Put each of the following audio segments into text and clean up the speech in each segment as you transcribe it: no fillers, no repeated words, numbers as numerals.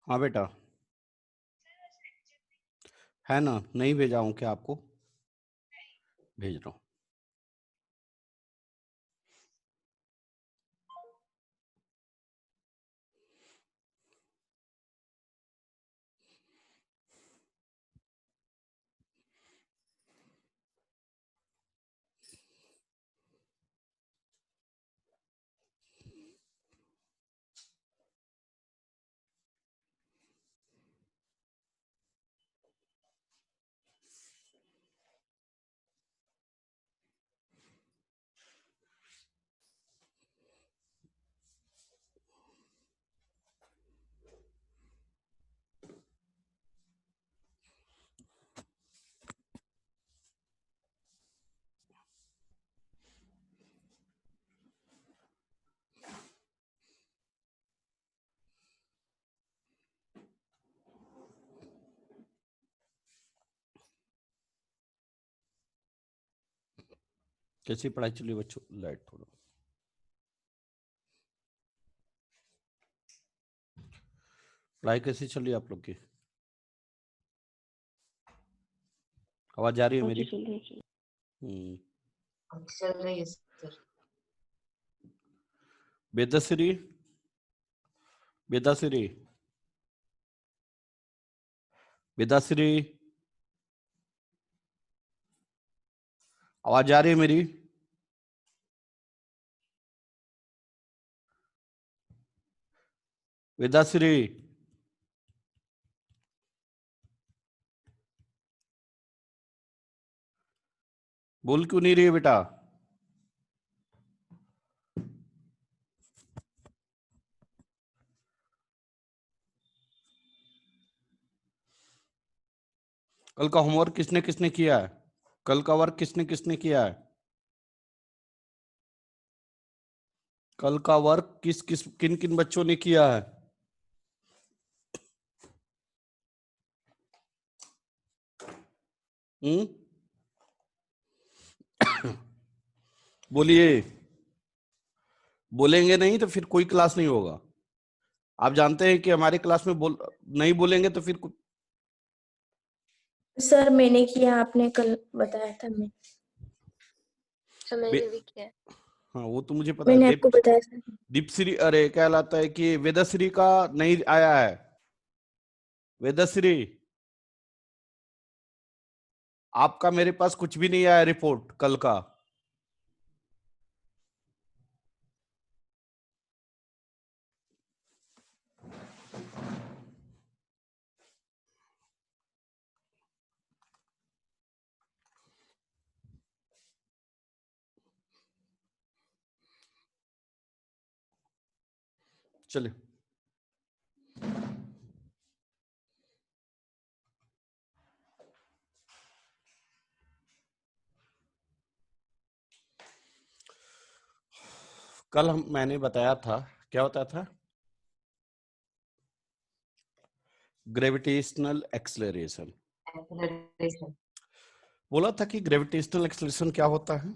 हाँ बेटा, है ना? नहीं भेजा हूँ क्या आपको? भेज रहा हूँ। कैसी पढ़ाई चली बच्चों? लाइट थोड़ा। पढ़ाई कैसी चल रही है आप लोग की? आवाज आ रही है मेरी? चल रही हम्म। चल रही है सर। बेदश्री, बेदाश्री, बेदाश्री, आवाज आ रही है मेरी? वेदाश्री, बोल क्यों नहीं रही है बेटा? कल का होमवर्क किसने किसने किया है? कल का वर्क किसने किसने किया है? कल का वर्क किन किन बच्चों ने किया है? हम्म। बोलिए। बोलेंगे नहीं तो फिर कोई क्लास नहीं होगा। आप जानते हैं कि हमारे क्लास में नहीं बोलेंगे तो फिर सर मैंने किया, आपने कल बताया था। मैंने भी किया। हाँ वो तो मुझे पता है। मैंने आपको बताया था। दीपश्री, अरे क्या लाता है कि वेदश्री का नहीं आया है। वेदश्री, आपका मेरे पास कुछ भी नहीं आया रिपोर्ट कल का। चले, कल मैंने बताया था, क्या बताया था? Gravitational acceleration. बोला था कि ग्रेविटेशनल एक्सेलरेशन क्या होता है?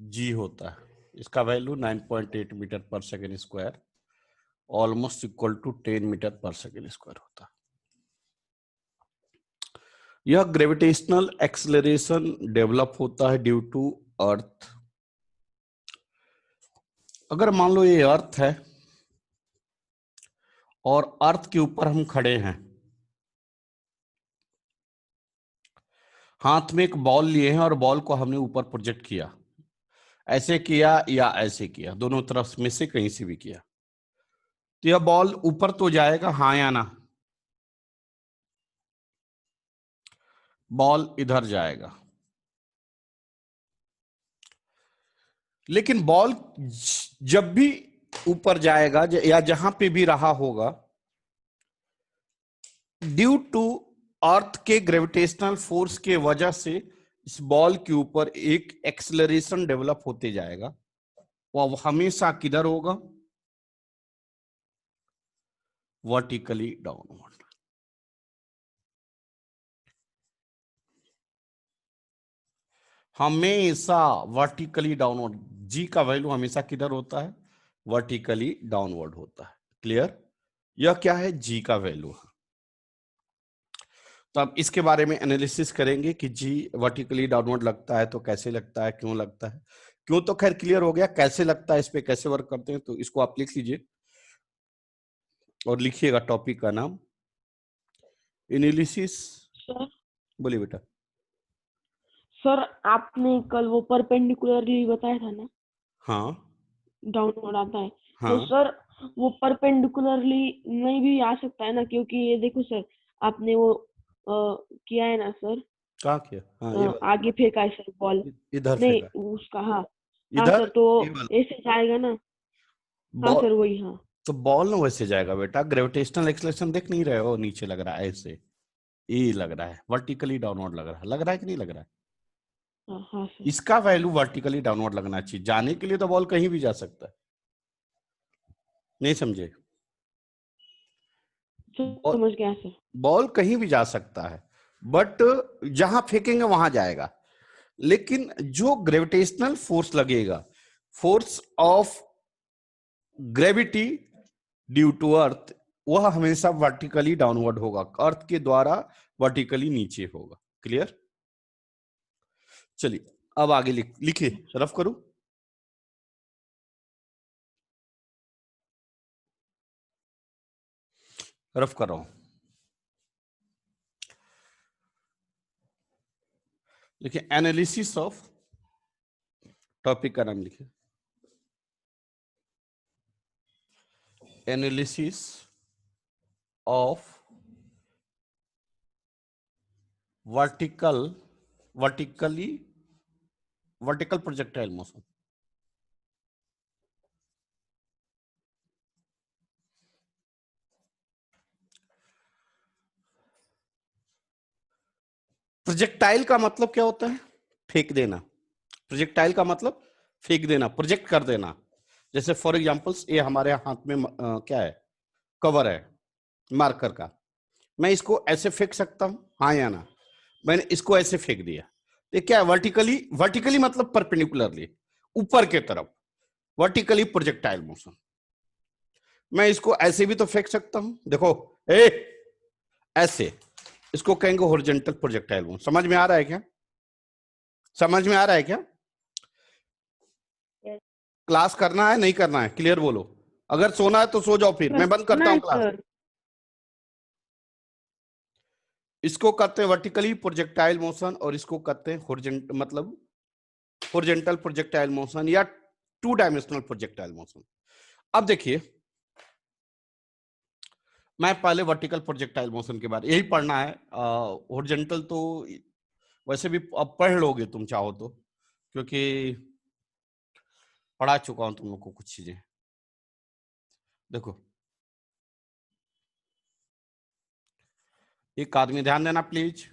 जी होता है। इसका value 9.8 metre per second square, almost equal to 10 metre per second square होता है। यह ग्रेविटेशनल एक्सेलरेशन डेवलप होता है ड्यू टू अर्थ। अगर मान लो ये अर्थ है और अर्थ के ऊपर हम खड़े हैं, हाथ में एक बॉल लिए हैं और बॉल को हमने ऊपर प्रोजेक्ट किया, ऐसे किया या ऐसे किया, दोनों तरफ में से कहीं से भी किया, तो यह बॉल ऊपर तो जाएगा, हाँ या ना? बॉल इधर जाएगा, लेकिन बॉल जब भी ऊपर जाएगा या जहां पे भी रहा होगा, ड्यू टू अर्थ के ग्रेविटेशनल फोर्स के वजह से इस बॉल के ऊपर एक एक्सेलरेशन डेवलप होते जाएगा। वो हमेशा किधर होगा? Vertically downward. हमेशा वर्टिकली डाउनवर्ड। जी का वैल्यू हमेशा किधर होता है? वर्टिकली डाउनवर्ड होता है। क्लियर? यह क्या है, जी का वैल्यू है। तो अब इसके बारे में एनालिसिस करेंगे कि जी वर्टिकली डाउनवर्ड लगता है तो कैसे लगता है, क्यों लगता है। क्यों तो खैर क्लियर हो गया, कैसे लगता है, इस पे कैसे वर्क करते हैं, तो इसको आप लिख लीजिए और लिखिएगा टॉपिक का नाम एनालिसिस। सर बोलिए बेटा। सर आपने कल वो परपेंडिकुलरली बताया था ना, हाँ डाउनवर्ड आता है। तो हाँ सर वो परपेंडिकुलरली नहीं भी आ सकता है ना, क्योंकि ये देखो सर, आपने वो किया है ना सर, कहाँ किया, हाँ ये वाला आगे फेंका है सर बॉल। इधर नहीं फेंका, उसका, हाँ हाँ इधर सर, तो ये वाला ऐसे जाएगा ना। हाँ बॉल। सर वही, हाँ तो बॉल ना वैसे जाएगा बेटा, ग्रेविटेशनल एक्सेलरेशन देख नहीं रहे हो, नीचे लग रहा है ऐसे, ये लग रहा है वर्टिकली डाउनवर्ड लग रहा है कि नहीं लग रहा है। हाँ हाँ सर। इसका वैल्यू वर्टिकली डाउनवर्ड लगना चाहिए, जाने के लिए तो बॉल कहीं भी जा सकता है, नहीं समझे। बॉल समझ गया सर। बॉल कहीं भी जा सकता है, बट जहां फेंकेंगे वहां जाएगा। लेकिन जो ग्रेविटेशनल फोर्स लगेगा, force of gravity due to earth, वह हमेशा वर्टिकली डाउनवर्ड होगा, अर्थ के द्वारा वर्टिकली नीचे होगा। क्लियर। चलिए अब आगे लिखिए, रफ करूं। रफ कर रहा हूं, देखिए एनालिसिस ऑफ, टॉपिक का नाम लिखिए analysis of vertical projectile motion. Projectile का मतलब क्या होता है, फेंक देना। प्रोजेक्टाइल का मतलब फेंक देना, प्रोजेक्ट कर देना। जैसे फॉर एग्जांपल्स ये हमारे हाथ में क्या है, कवर है मार्कर का, मैं इसको ऐसे फेंक सकता हूं, हाँ या ना। मैंने इसको ऐसे फेंक दिया, ये क्या है, वर्टिकली, वर्टिकली मतलब परपेंडिकुलरली ऊपर के तरफ, वर्टिकली प्रोजेक्टाइल मोशन। मैं इसको ऐसे भी तो फेंक सकता हूं, देखो ऐसे, इसको कहेंगे हॉरिजॉन्टल प्रोजेक्टाइल मोशन। समझ में आ रहा है क्या, समझ में आ रहा है क्या। Yes. क्लास करना है नहीं करना है, क्लियर बोलो। अगर सोना है तो सो जाओ, फिर मैं बंद करता हूं नहीं क्लास। सर। इसको कहते हैं वर्टिकली प्रोजेक्टाइल मोशन और इसको कहते हैं हॉरिजॉन्टल प्रोजेक्टाइल मोशन या टू डायमेंशनल प्रोजेक्टाइल मोशन। अब देखिए, मैं पहले वर्टिकल प्रोजेक्टाइल मोशन के बारे, यही पढ़ना है। हॉरिजॉन्टल तो वैसे भी अब पढ़ लोगे तुम चाहो तो, क्योंकि पढ़ा चुका हूं तुम लोग को कुछ चीजें। देखो एक आदमी, ध्यान देना प्लीज,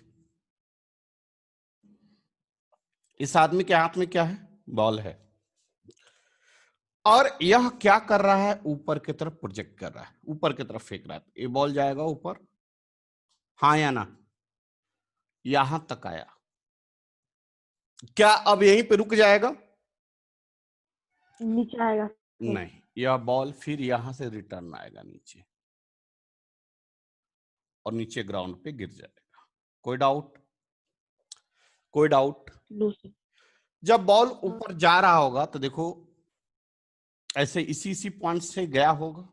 इस आदमी के हाथ में क्या है, बॉल है, और यह क्या कर रहा है, ऊपर की तरफ प्रोजेक्ट कर रहा है, ऊपर की तरफ फेंक रहा है। ये बॉल जाएगा ऊपर, हाँ या ना, यहां तक आया, क्या अब यहीं पे रुक जाएगा, नीचे आएगा सर। नहीं, यह बॉल फिर यहां से रिटर्न आएगा नीचे, और नीचे ग्राउंड पे गिर जाएगा। कोई डाउट, कोई डाउट। No sir. जब बॉल ऊपर जा रहा होगा तो देखो ऐसे इसी पॉइंट से गया होगा,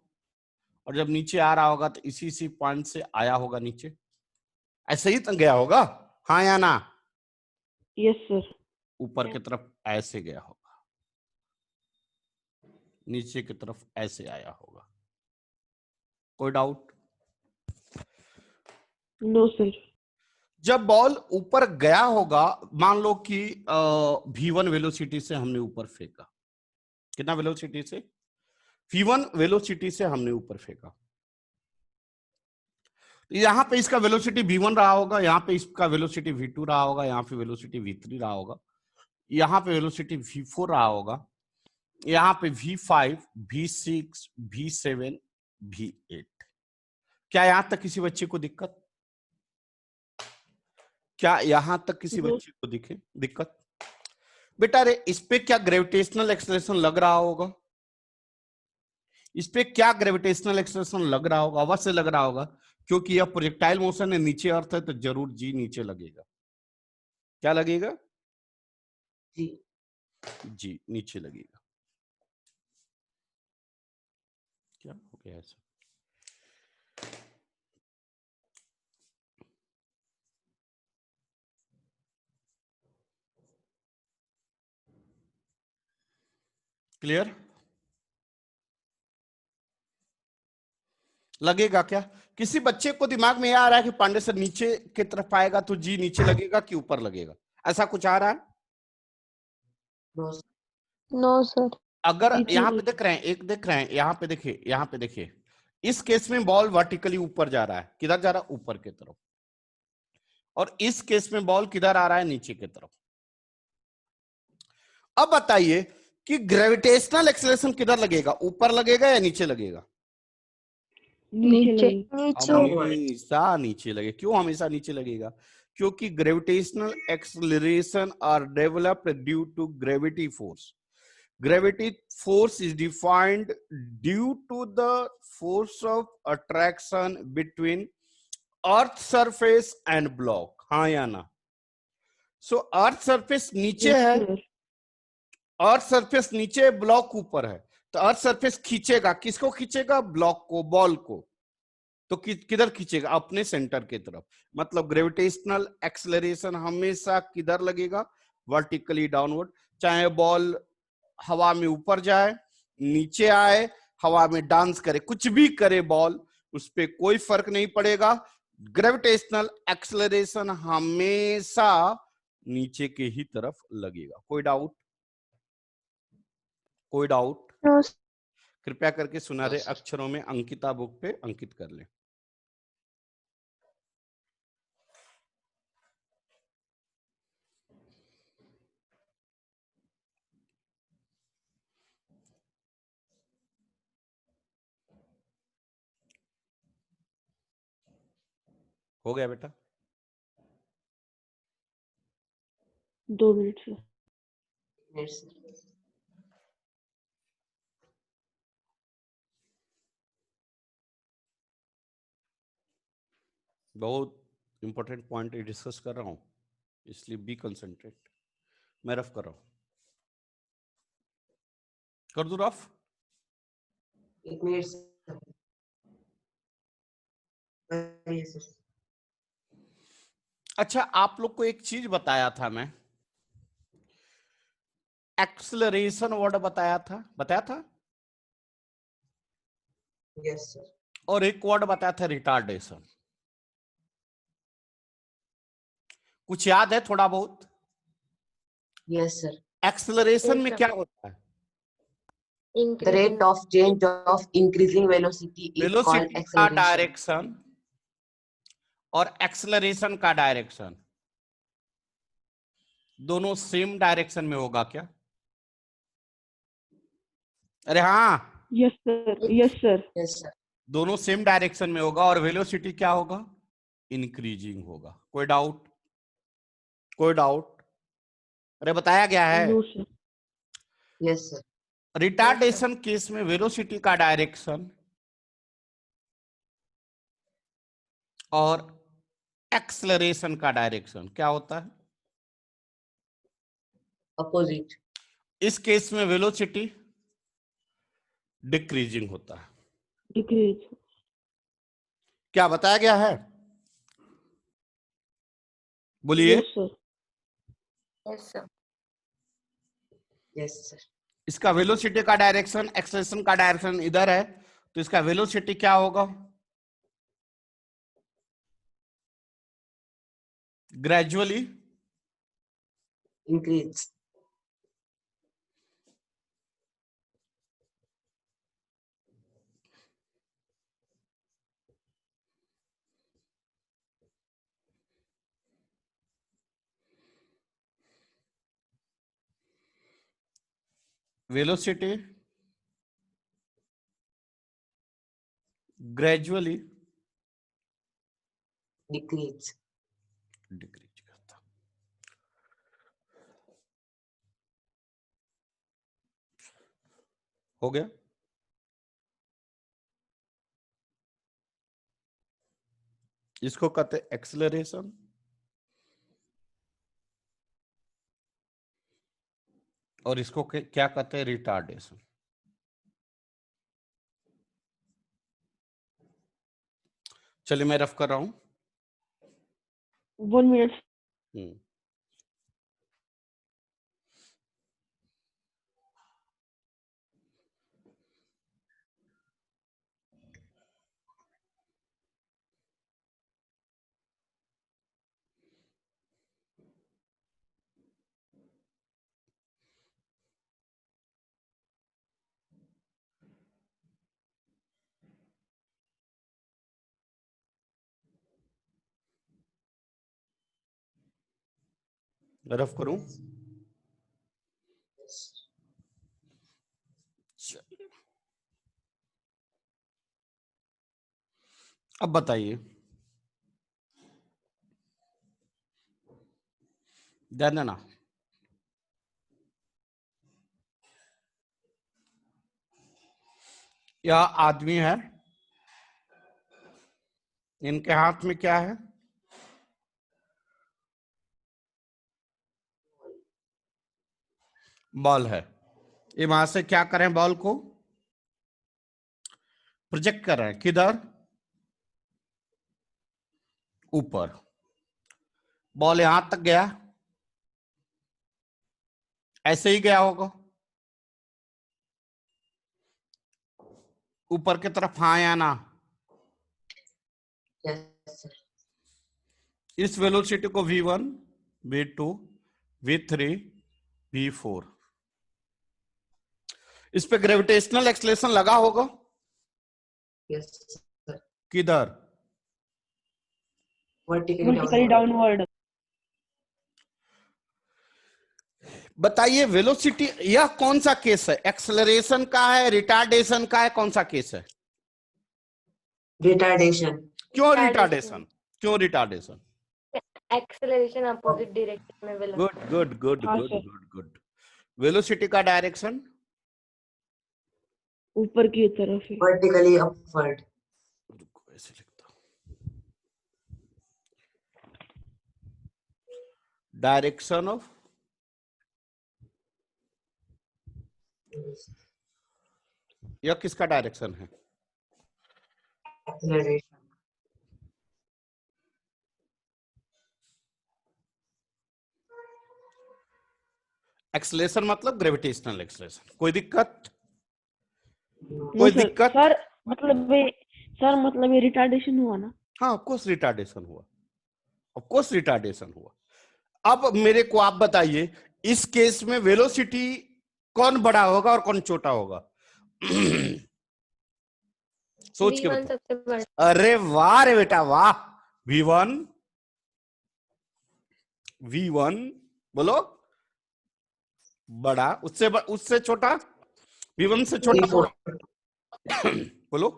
और जब नीचे आ रहा होगा तो इसी पॉइंट से आया होगा नीचे, ऐसे ही तो गया होगा, हाँ या ना। Yes sir. ऊपर की तरफ ऐसे गया होगा, नीचे की तरफ ऐसे आया होगा। कोई डाउट। No sir. जब बॉल ऊपर गया होगा, मान लो कि v1 वेलोसिटी से हमने ऊपर फेंका, कितना वेलोसिटी से, v1 वेलोसिटी से हमने ऊपर फेंका, यहां पे इसका वेलोसिटी v1 रहा होगा, यहां पे इसका वेलोसिटी v2 रहा होगा, यहां पे वेलोसिटी v3 रहा होगा, यहां पे वेलोसिटी v4 रहा होगा, यहां पे v5, v6, v7, v8। क्या यहां तक किसी बच्चे को दिक्कत, क्या यहां तक किसी बच्चे को दिक्कत। बेटा रे, इस पे क्या ग्रेविटेशनल एक्सेलरेशन लग रहा होगा, इस पे क्या ग्रेविटेशनल एक्सेलरेशन लग रहा होगा? अवश्य लग रहा होगा, क्योंकि यह प्रोजेक्टाइल मोशन है, नीचे अर्थ है, तो जरूर जी नीचे लगेगा। क्या लगेगा? जी। जी नीचे लगेगा। क्या हो गया ऐसा? क्लियर? लगेगा क्या? किसी बच्चे को दिमाग में आ रहा है कि पांडे सर नीचे की तरफ आएगा तो जी नीचे लगेगा कि ऊपर लगेगा? ऐसा कुछ आ रहा है? No no sir. अगर नीचे यहाँ पे लगेगा। देख रहे हैं, एक देख रहे हैं, यहाँ पे देखिए, यहाँ पे देखिए, इस केस में बॉल वर्टिकली ऊपर जा रहा है, किधर जा रहा है? ऊपर की तरफ। और इस केस में बॉल किधर आ रहा है? नीचे की तरफ। अब बताइए कि ग्रेविटेशनल एक्सेलरेशन किधर लगेगा? ऊपर लगेगा या नीचे लगेगा? नीचे लगेगा। हमेशा नीचे लगेगा। क्यों हमेशा नीचे लगेगा? क्योंकि gravitational acceleration are developed due to gravity force. Gravity force is defined due to the force of attraction between earth surface and block. हाँ या ना? So earth surface नीचे यस है, सर। अर्थ सरफेस नीचे, ब्लॉक ऊपर है, तो earth surface खींचेगा, किसको खींचेगा? ब्लॉक को, बॉल को। तो किधर खींचेगा? अपने सेंटर की तरफ। मतलब ग्रेविटेशनल एक्सेलरेशन हमेशा किधर लगेगा? Vertically downward. चाहे बॉल हवा में ऊपर जाए, नीचे आए, हवा में डांस करे, कुछ भी करे बॉल, उस पर कोई फर्क नहीं पड़ेगा। ग्रेविटेशनल एक्सेलरेशन हमेशा नीचे के ही तरफ लगेगा। कोई डाउट? कोई डाउट? नो कृपया करके सुनहरे अक्षरों में अंकिता बुक पे अंकित कर लें। हो गया बेटा? 2 मिनट सर। मिनट्स। बहुत इंपॉर्टेंट पॉइंट डिस्कस कर रहा हूं, इसलिए बी कंसंट्रेट। मैं रफ कर रहा हूं, कर दू रफ? 1 मिनट। सर। अच्छा, आप लोग को एक चीज बताया था मैं, एक्सेलरेशन वर्ड बताया था, यस सर। और एक वर्ड बताया था रिटार्डेशन। कुछ याद है थोड़ा बहुत? Yes sir. एक्सेलरेशन में क्या होता है? The rate of change of increasing velocity is called velocity का acceleration. डायरेक्शन और एक्सेलरेशन का डायरेक्शन दोनों सेम डायरेक्शन में होगा क्या? अरे हाँ, yes sir. Yes sir. Yes sir. दोनों सेम डायरेक्शन में होगा, और वेलोसिटी क्या होगा? इंक्रीजिंग होगा। कोई डाउट? कोई डाउट? अरे बताया गया है। No sir. Yes sir. Retardation case में वेलोसिटी का डायरेक्शन और एक्सेलरेशन का डायरेक्शन क्या होता है? अपोजिट। इस केस में वेलोसिटी डिक्रीजिंग होता है। डिक्रीज। क्या बताया गया है? बोलिए। Yes sir. Yes sir. Yes sir. इसका वेलोसिटी का डायरेक्शन, एक्सेलरेशन का डायरेक्शन इधर है, तो इसका वेलोसिटी क्या होगा? Gradually increase. Velocity gradually decrease. Decrease करता। हो गया? इसको कहते हैं एक्सेलरेशन, और इसको क्या कहते हैं, रिटार्डेशन। चलिए मैं रफ कर रहा हूं। 1 minute. रफ करूं। अब बताइए, ध्यान देना, यह आदमी है, इनके हाथ में क्या है, बॉल है। ये वहां से क्या करें, बॉल को प्रोजेक्ट कर रहे हैं, किधर, ऊपर। बॉल यहां तक गया, ऐसे ही गया होगा ऊपर की तरफ, हाँ या ना। Yes, sir. इस वेलोसिटी को v1, v2, v3, v4, इस पे ग्रेविटेशनल एक्सलेशन लगा होगा Yes, sir. किधर, Vertically Vertically downward. downward. बताइए वेलोसिटी, यह कौन सा केस है, एक्सेलरेशन का है, रिटार्डेशन का है, कौन सा केस है? Retardation. क्यों Retardation. रिटार्डेशन, क्यों रिटार्डेशन? एक्सेलरेशन अपोजिट डायरेक्शन में वेलोसिटी। गुड गुड गुड हाँ, good sir. Good good. Velocity का डायरेक्शन ऊपर की तरफ है। Vertically upward. ऐसे लिखता हूं, डायरेक्शन ऑफ, यह किसका डायरेक्शन है? Acceleration. एक्सलेशन मतलब ग्रेविटेशनल एक्सलेशन। कोई दिक्कत, No, कोई sir. दिक्कत? सर मतलब ये रिटार्डेशन हुआ ना? हाँ, ऑफ कोर्स रिटार्डेशन हुआ, ऑफ कोर्स रिटार्डेशन हुआ। अब मेरे को आप बताइए, इस केस में वेलोसिटी कौन बड़ा होगा और कौन छोटा होगा? सोच के v1 बताओ। सबसे बड़ा। अरे वाह रे बेटा वाह, v1, v1 बोलो, बड़ा, उससे छोटा, v1 से छोटा V4. बोलो,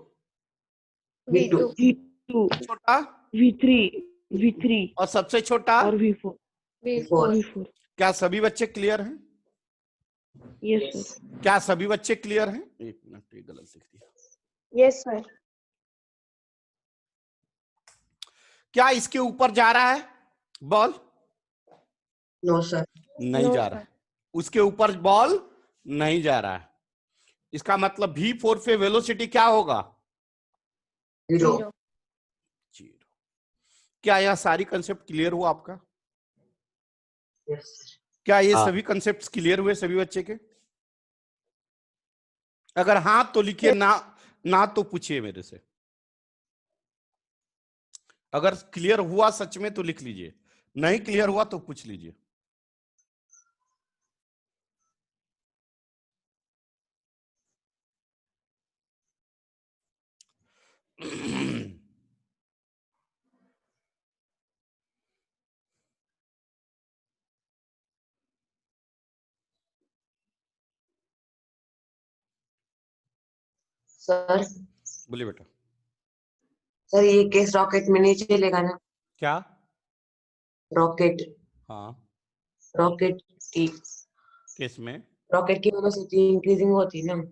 V2. V2, छोटा, V3 और सबसे छोटा और V4. v4। क्या सभी बच्चे क्लियर हैं? Yes, sir. क्या सभी बच्चे क्लियर हैं? एक मिनट, ये गलत लिख दिया। Yes sir. क्या इसके ऊपर जा रहा है बॉल? No, sir. नहीं No, जा रहा है, उसके ऊपर बॉल नहीं जा रहा है। इसका मतलब v4 पे वेलोसिटी क्या होगा? 0. 0। क्या यह सारी कंसेप्ट क्लियर हुआ आपका? Yes, sir. क्या ये सभी कंसेप्ट क्लियर हुए सभी बच्चे के? अगर हाँ तो लिखिए, ना तो पूछिए मेरे से। अगर क्लियर हुआ सच में तो लिख लीजिए, नहीं क्लियर हुआ तो पूछ लीजिए। सर, बोलिए बेटा। सर ये केस रॉकेट में नहीं चलेगा ना? क्या? रॉकेट हाँ, रॉकेट की केस में रॉकेट की वेलोसिटी इंक्रीजिंग होती है ना?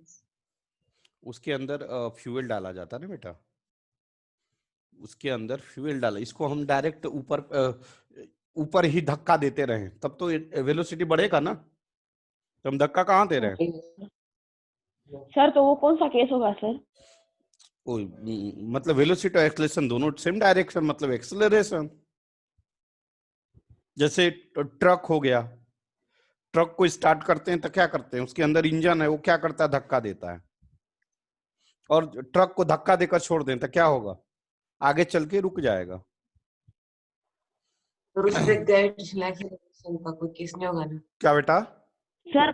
उसके अंदर फ्यूल डाला जाता है ना बेटा। उसके अंदर फ्यूल डाला, इसको हम डायरेक्ट ऊपर ही धक्का देते रहे तब तो वेलोसिटी बढ़ेगा ना, तो हम धक्का कहाँ दे रहे हैं? सर तो वो कौन सा केस होगा सर? मतलब वेलोसिटी और एक्सेलरेशन दोनों सेम डायरेक्शन, मतलब एक्सेलरेशन। जैसे ट्रक हो गया, ट्रक को स्टार्ट करते हैं तो क्या करते हैं, उसके अंदर इंजन है, वो क्या करता है, धक्का देता है। और ट्रक को धक्का देकर छोड़ दें तो क्या होगा, आगे चल के रुक जाएगा। तो उस पे ग्रेविटेशनल एक्सेलरेशन का कोई केस नहीं होगा ना? क्या बेटा? सर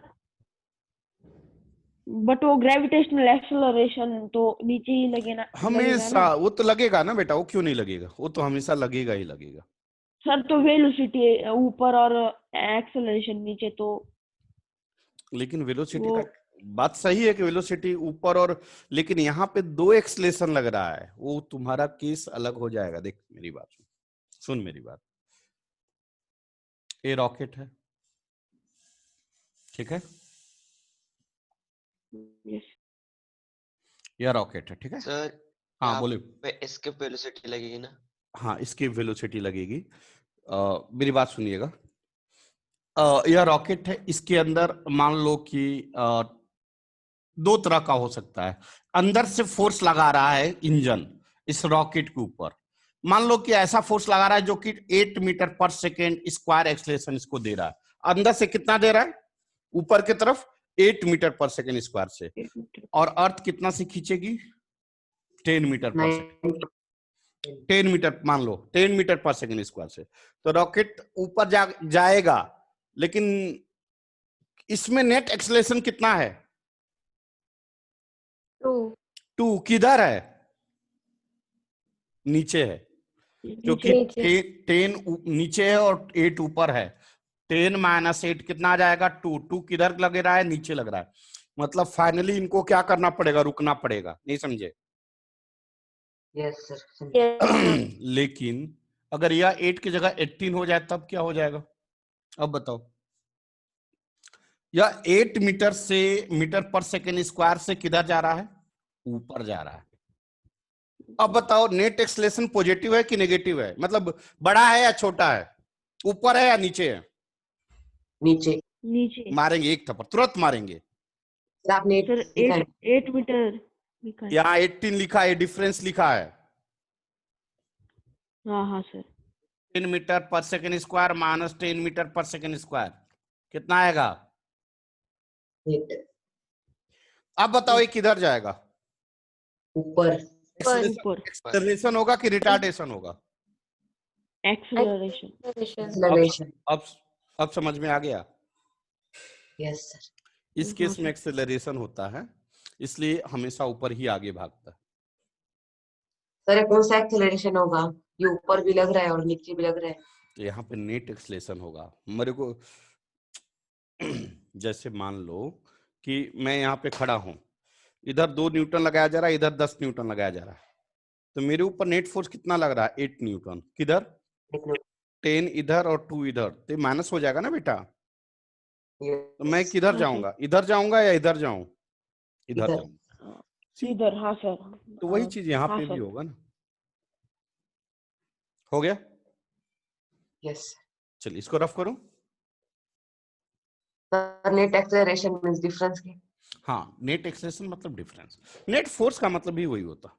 बट वो ग्रेविटेशनल एक्सेलरेशन तो नीचे ही लगेगा ना? हमेशा वो तो लगेगा ना बेटा, वो क्यों नहीं लगेगा, वो तो हमेशा लगेगा ही लगेगा। सर तो वेलोसिटी ऊपर और एक्सेलरेशन नीचे, तो लेकिन वेलोसिटी वो का बात सही है कि वेलोसिटी ऊपर और, लेकिन यहाँ पे दो एक्सलेशन लग रहा है, वो तुम्हारा केस अलग हो जाएगा। देख मेरी बात सुन मेरी बात, ये रॉकेट है, ठीक है, यस यह रॉकेट है, ठीक है। सर हाँ यहाँ बोले। पे इसके वेलोसिटी लगेगी ना? हाँ इसकी वेलोसिटी लगेगी। मेरी बात सुनिएगा, यह रॉकेट है, इसके अंदर मान लो कि दो तरह का हो सकता है। अंदर से फोर्स लगा रहा है इंजन इस रॉकेट के ऊपर, मान लो कि ऐसा फोर्स लगा रहा है जो कि 8 metre per second square acceleration इसको दे रहा है। अंदर से कितना दे रहा है, ऊपर की तरफ 8 मीटर पर सेकेंड स्क्वायर से, और अर्थ कितना से खींचेगी, 10 मीटर पर सेकेंड, 10 मीटर मान लो 10 मीटर पर सेकेंड स्क्वायर से। तो रॉकेट ऊपर जाएगा, लेकिन इसमें नेट एक्सेलरेशन कितना है, 2 किधर है, नीचे है, क्योंकि 10 नीचे है और 8 ऊपर है। 10 माइनस 8 कितना आ जाएगा, 2 किधर लग रहा है, नीचे लग रहा है। मतलब फाइनली इनको क्या करना पड़ेगा, रुकना पड़ेगा, नहीं समझे? Yes sir. लेकिन अगर यह 8 की जगह 18 हो जाए तब क्या हो जाएगा, अब बताओ। यह 8 मीटर पर सेकेंड स्क्वायर से किधर जा रहा है, ऊपर जा रहा है। अब बताओ नेट एक्सेलरेशन पॉजिटिव है कि नेगेटिव है, मतलब बड़ा है या छोटा है, ऊपर है या नीचे है? नीचे। नीचे। मारेंगे एक थप्पड़, तुरंत मारेंगे। सर आपने सर 8 मीटर लिखा है। यहाँ 18 लिखा है, डिफरेंस लिखा है। हाँ हाँ sir. 10 metre per second square minus 10 metre per second square कितना आएगा? 8 अब बताओ ये किधर जाएगा, ऊपर। ऊपर। एक्सेलरेशन होगा कि रिटार्डेशन होगा? एक्सेलरेशन। एक्सेलरेशन। अब समझ में आ गया? Yes sir. इस केस में एक्सेलरेशन होता है, इसलिए हमेशा ऊपर ही आगे भागता है। सर कौन सा एक्सेलरेशन होगा, ये ऊपर भी लग रहा है और नीचे भी लग रहा है? तो यहाँ पे नेट एक्सेलरेशन होगा। मेरे को जैसे मान लो कि मैं यहाँ पे खड़ा हूं, इधर 2 न्यूटन लगाया जा रहा है, इधर 10 न्यूटन लगाया जा रहा है, तो मेरे ऊपर नेट फोर्स कितना लग रहा है, 8 न्यूटन। किधर, 10 इधर और 2 इधर, तो माइनस हो जाएगा ना बेटा। तो मैं किधर जाऊंगा, इधर जाऊंगा या इधर जाऊं, इधर जाऊंगा। इधर। हाँ सर। तो वही चीज यहाँ हाँ पे भी सर। होगा ना। हो गया? यस। चलिए इसको रफ करो। Sir net acceleration means difference की। हाँ नेट एक्सेलरेशन मतलब डिफरेंस, नेट फोर्स का मतलब भी वही होता।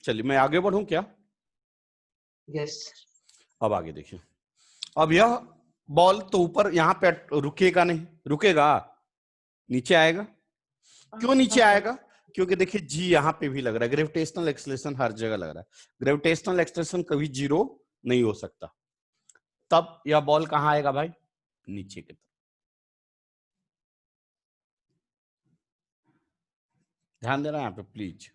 चलिए मैं आगे बढ़ूं क्या? यस। अब आगे देखिए, अब यह बॉल तो ऊपर यहाँ पे रुकेगा नहीं, रुकेगा, नीचे आएगा। क्यों नीचे आएगा? क्योंकि देखिए जी यहाँ पे भी लग रहा है, ग्रेविटेशनल एक्सेलरेशन हर जगह लग रहा है। ग्रेविटेशनल एक्सेलरेशन कभी जीरो नहीं हो सकता, तब यह बॉल कहाँ आएगा भाई, नीचे की तरफ। ध्यान देना यहाँ पे प्लीज।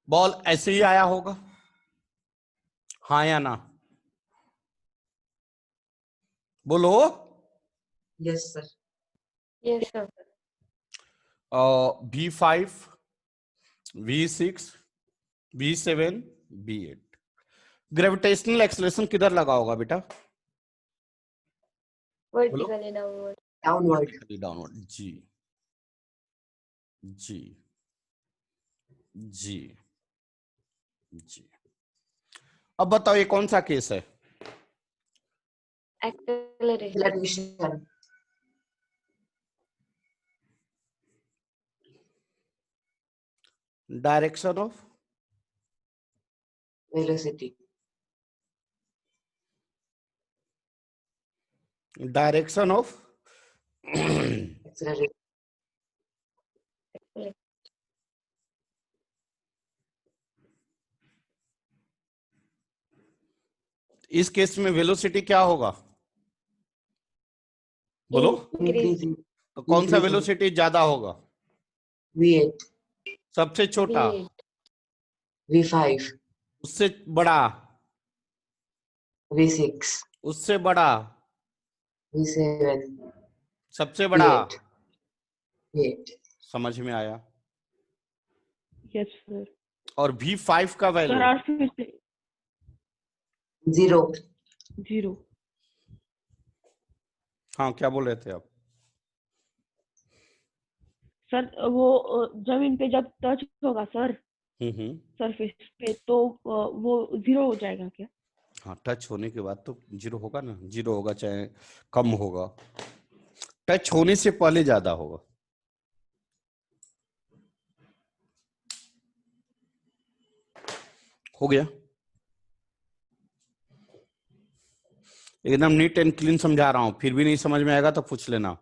बॉल ऐसे ही आया होगा, हाँ या ना, बोलो। Yes sir. Yes sir. V5, V6, V7, V8, gravitational acceleration किधर लगा होगा बेटा? Vertically downward. डाउनवर्ड। डाउनवर्ड जी। जी जी जी। अब बताओ ये कौन सा केस है? Acceleration. Acceleration. Direction of Velocity. Direction of Acceleration. इस केस में वेलोसिटी क्या होगा? बोलो। Increasing. तो कौन सा Increasing. वेलोसिटी ज्यादा होगा? V8. सबसे छोटा, V8. V5. उससे बड़ा, V6. उससे बड़ा, V7. सबसे बड़ा। V8. V8. समझ में आया? Yes sir. और V5 का वैल्यू? सर और फिर से 0. 0। हाँ, क्या बोल रहे थे आप? सर वो जमीन पे जब टच होगा सर हम्म। सरफेस पे, तो वो 0 हो जाएगा क्या? हाँ, टच होने के बाद तो जीरो होगा ना। जीरो होगा चाहे कम होगा, टच होने से पहले ज्यादा होगा। हो गया? एकदम नीट एंड क्लीन समझा रहा हूं, फिर भी नहीं समझ में आएगा तो पूछ लेना।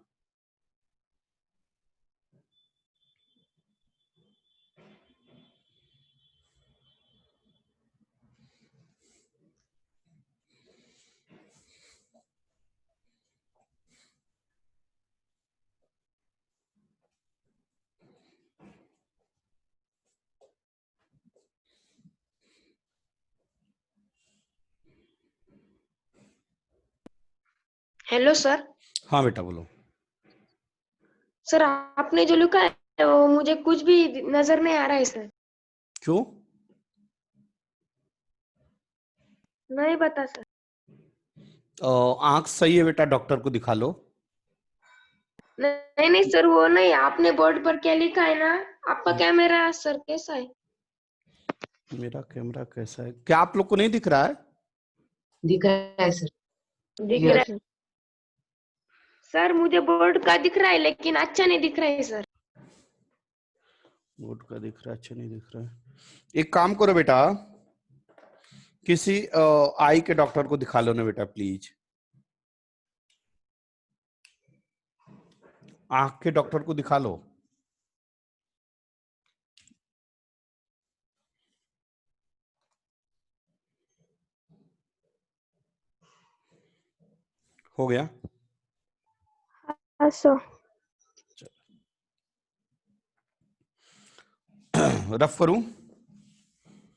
Hello sir. हाँ बेटा बोलो। सर आपने जो लिखा है वो मुझे कुछ भी नजर नहीं आ रहा है सर। क्यों? नहीं बता सर। आंख सही है बेटा, डॉक्टर को दिखा लो। नहीं नहीं सर, वो नहीं, आपने बोर्ड पर क्या लिखा है ना, आपका कैमरा सर कैसा है? मेरा कैमरा कैसा है? क्या आप लोग को नहीं दिख रहा है? दिख रहा है सर। दिख Clear. रहा है सर, मुझे बोर्ड का दिख रहा है लेकिन अच्छा नहीं दिख रहा है सर। बोर्ड का दिख रहा है, अच्छा नहीं दिख रहा है। एक काम करो बेटा, किसी आई के डॉक्टर को दिखा लो ना बेटा प्लीज। आंख के डॉक्टर को दिखा लो। हो गया? अच्छा। रफ करूं?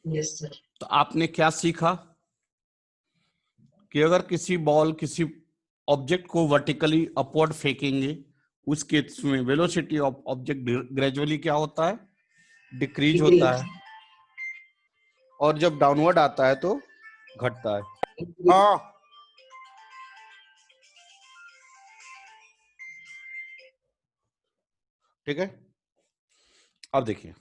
Yes sir. तो आपने क्या सीखा कि अगर किसी बॉल किसी ऑब्जेक्ट को वर्टिकली अपवर्ड फेंकेंगे, उस केस में वेलोसिटी ऑफ ऑब्जेक्ट ग्रेजुअली क्या होता है? डिक्रीज होता Decrease. है। और जब डाउनवर्ड आता है तो घटता है। Increase. हाँ, ठीक है। अब देखिए,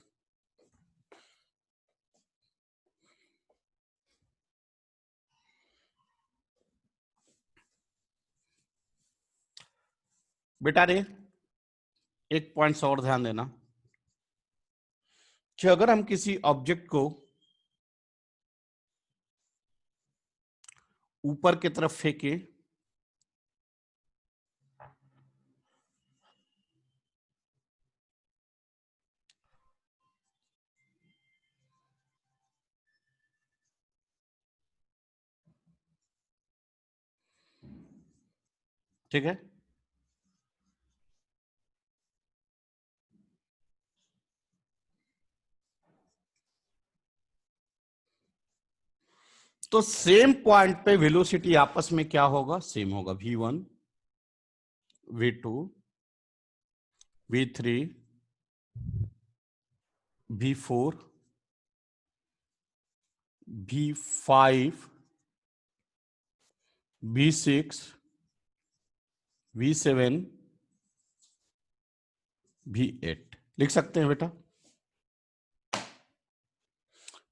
बेटा रे एक पॉइंट और ध्यान देना कि अगर हम किसी ऑब्जेक्ट को ऊपर की तरफ फेंके, ठीक है, तो सेम पॉइंट पे वेलोसिटी आपस में क्या होगा? सेम होगा। v1 v2 v3 v4 v5 v6 v7 v8। लिख सकते हैं बेटा।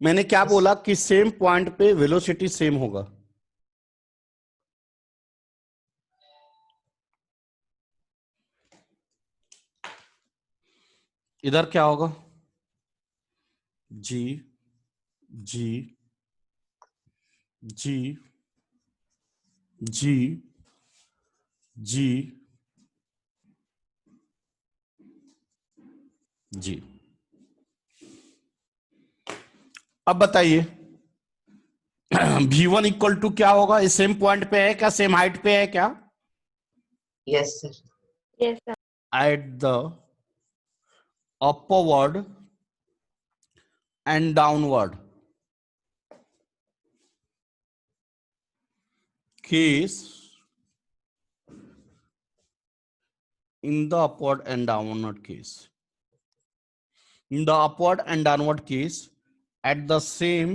मैंने क्या बोला कि सेम पॉइंट पे वेलोसिटी सेम होगा। इधर क्या होगा? जी जी जी जी जी जी। अब बताइए V1 इक्वल टू क्या होगा? इस सेम पॉइंट पे है क्या? सेम हाइट पे है क्या? Yes sir. Yes, sir. At the upward and downward case, in the upward and downward case, in the upward and downward case, at the same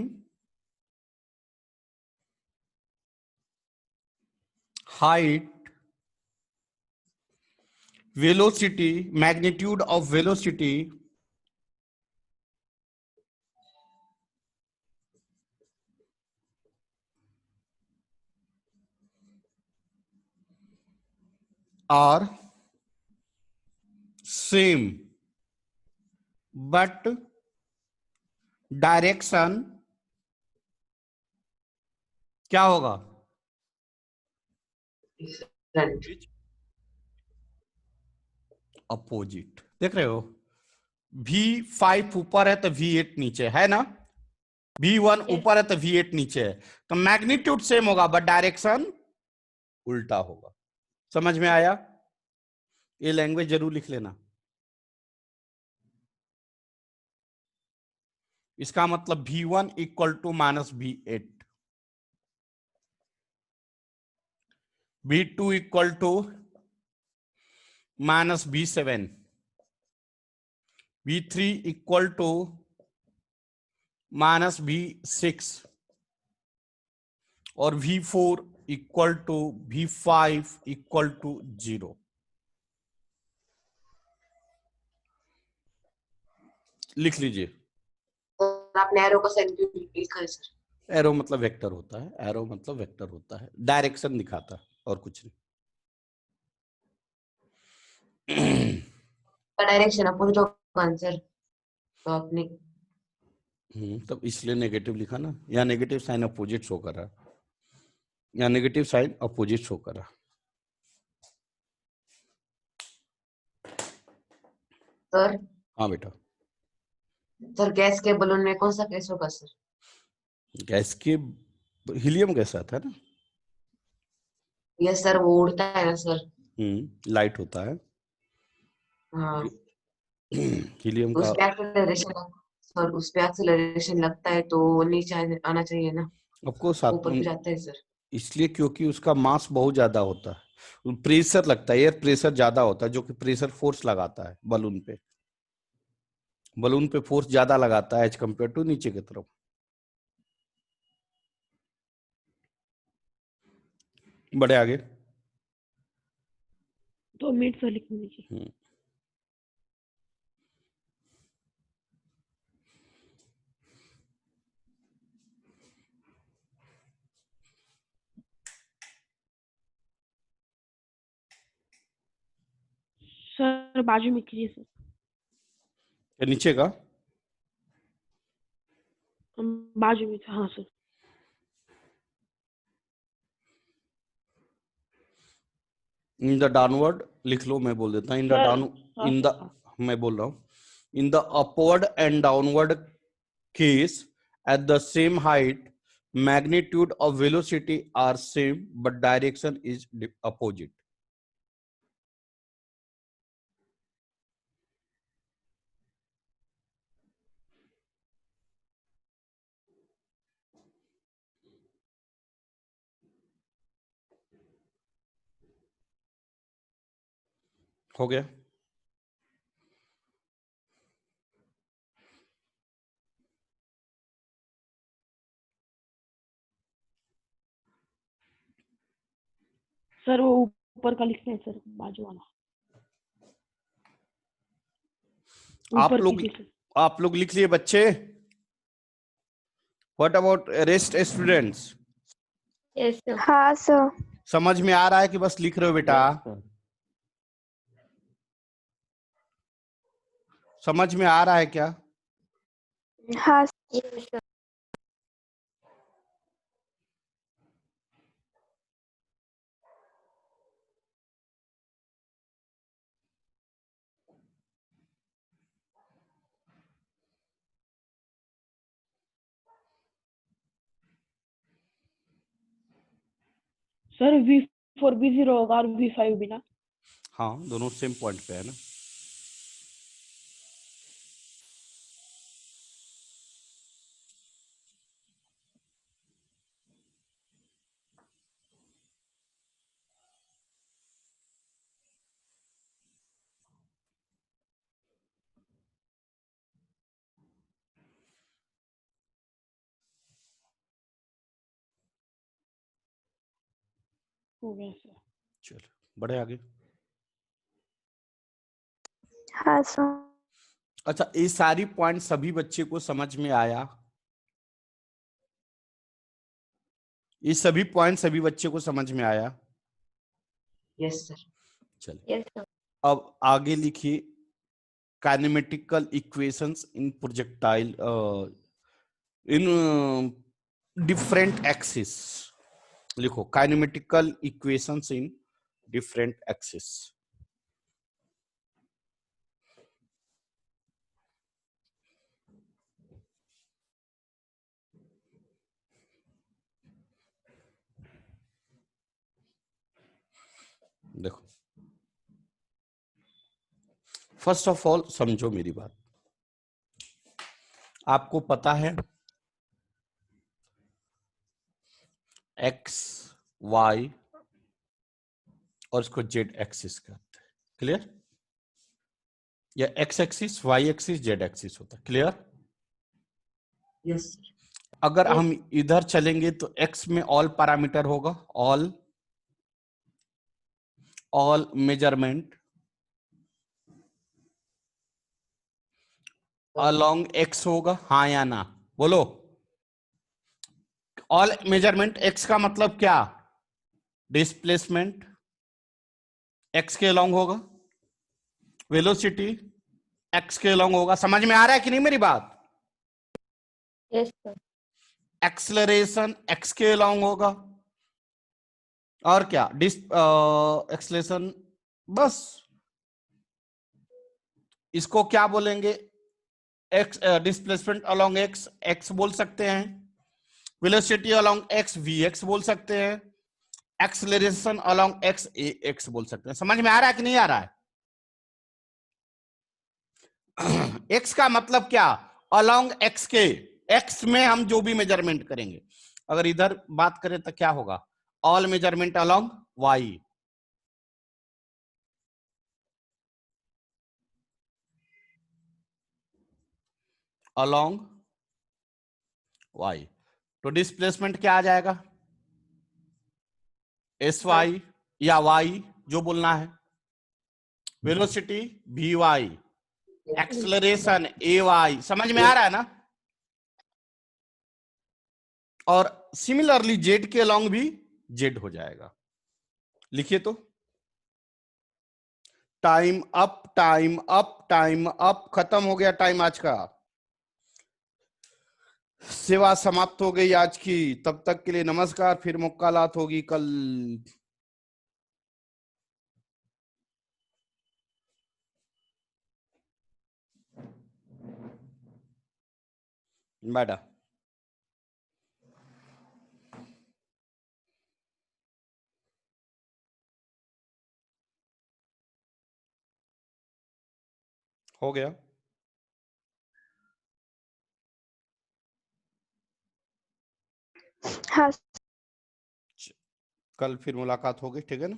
height, velocity, magnitude of velocity are same, but direction क्या होगा? Front. Opposite. देख रहे हो? V5 ऊपर है तो V8 नीचे है ना? V1 Yes. ऊपर है तो V8 नीचे है, तो मैग्नीट्यूड सेम होगा बट डायरेक्शन उल्टा होगा। समझ में आया? ये लैंग्वेज जरूर लिख लेना। इसका मतलब V1 equal to minus V8, V2 equal to minus V7, V3 equal to minus V6 और V4 equal to V5 equal to 0। लिख लीजिए। सर आपने एरो का साइन क्यों लिखा है सर? एरो मतलब वेक्टर होता है, एरो मतलब वेक्टर होता है, डायरेक्शन दिखाता है और कुछ नहीं। डायरेक्शन अपोजिट होगा आंसर, तो आपने तब इसलिए नेगेटिव लिखा ना, या नेगेटिव साइन अपोजिट शो कर रहा है, या नेगेटिव साइन अपोजिट शो कर रहा है। सर। हाँ बेटा। सर गैस के बलून में कौन सा गैस होगा सर? गैस के हीलियम गैस आता है ना। यस सर, वो उड़ता है ना सर? लाइट होता है। हाँ। हीलियम उस का। पे एक्सेलरेशन, सर उस पे एक्सेलरेशन लगता है तो नीचे आना चाहिए ना, आपको साथ ऊपर पे जाता है सर। इसलिए क्योंकि उसका मास बहुत ज्यादा होता है, प्रेशर लगता है, एयर प्रेशर ज्यादा होता है, जो कि प्रेशर फोर्स लगाता है बलून पे। बलून पे फोर्स ज्यादा लगाता है एज कम्पेयर टू नीचे की तरफ। बढ़े आगे। 2 मिनट सर लिखने दीजिए। हम्म, सर बाजू में कीजिए सर। ये नीचे का। बाजू में था, हाँ सर। इन द डाउनवर्ड लिख लो, मैं बोल देता हूँ। इन द सर डाउन, हाँ इन सर द, हाँ। मैं बोल रहा हूँ, in the upward and downward case at the same height, magnitude of velocity are same but direction is opposite। हो गया? सर वो ऊपर का लिखना है सर, बाजू वाला। ऊपर की थी सर। आप लोग लिख लिए बच्चे? What about rest students? Yes sir. हाँ सर। समझ में आ रहा है कि बस लिख रहे हो बेटा? समझ में आ रहा है क्या? हाँ यस सर। सर V4 भी 0 होगा और V5 भी ना? हाँ, दोनों सेम पॉइंट पे है ना। हो गया सर। चलो बढ़े आगे। हाँ सर। अच्छा, ये सारी पॉइंट सभी बच्चे को समझ में आया? ये सभी पॉइंट सभी बच्चे को समझ में आया? Yes sir. चलिए यस सर। अब आगे लिखिए kinematical equations in projectile in different axis. लिखो kinematical equations in different axis. देखो, फर्स्ट ऑफ ऑल समझो मेरी बात। आपको पता है एक्स वाई और इसको जेड एक्सिस कहते हैं, क्लियर? या X axis, Y axis, Z axis होता है, क्लियर? Yes sir. अगर Yes. हम इधर चलेंगे तो एक्स में ऑल पैरामीटर होगा, ऑल मेजरमेंट अलोंग एक्स होगा, हाँ या ना? बोलो। ऑल मेजरमेंट एक्स का मतलब क्या? डिस्प्लेसमेंट एक्स के अलोंग होगा, वेलोसिटी एक्स के अलोंग होगा। समझ में आ रहा है कि नहीं मेरी बात? Yes sir. एक्सलरेशन एक्स के अलोंग होगा, और क्या? एक्सलेशन, बस। इसको क्या बोलेंगे? X displacement along X, X बोल सकते हैं। Velocity along X, V X बोल सकते हैं। Acceleration along X, A X बोल सकते हैं। समझ में आ रहा है कि नहीं आ रहा है? एक्स का मतलब क्या? अलोंग एक्स के, एक्स में हम जो भी मेजरमेंट करेंगे। अगर इधर बात करें तो क्या होगा? All measurement along Y, along Y. तो डिस्प्लेसमेंट क्या आ जाएगा? एस वाई या वाई, जो बोलना है। Velocity V Y, acceleration A Y. समझ में आ रहा है ना? और सिमिलरली जेड के अलोंग भी जेड हो जाएगा। लिखिए तो, time up, time up, time up. खत्म हो गया टाइम आज का। सेवा समाप्त हो गई आज की। तब तक के लिए नमस्कार, फिर मुलाकात होगी कल। बैठा। हो गया। हाँ कल फिर मुलाकात होगी, ठीक है ना?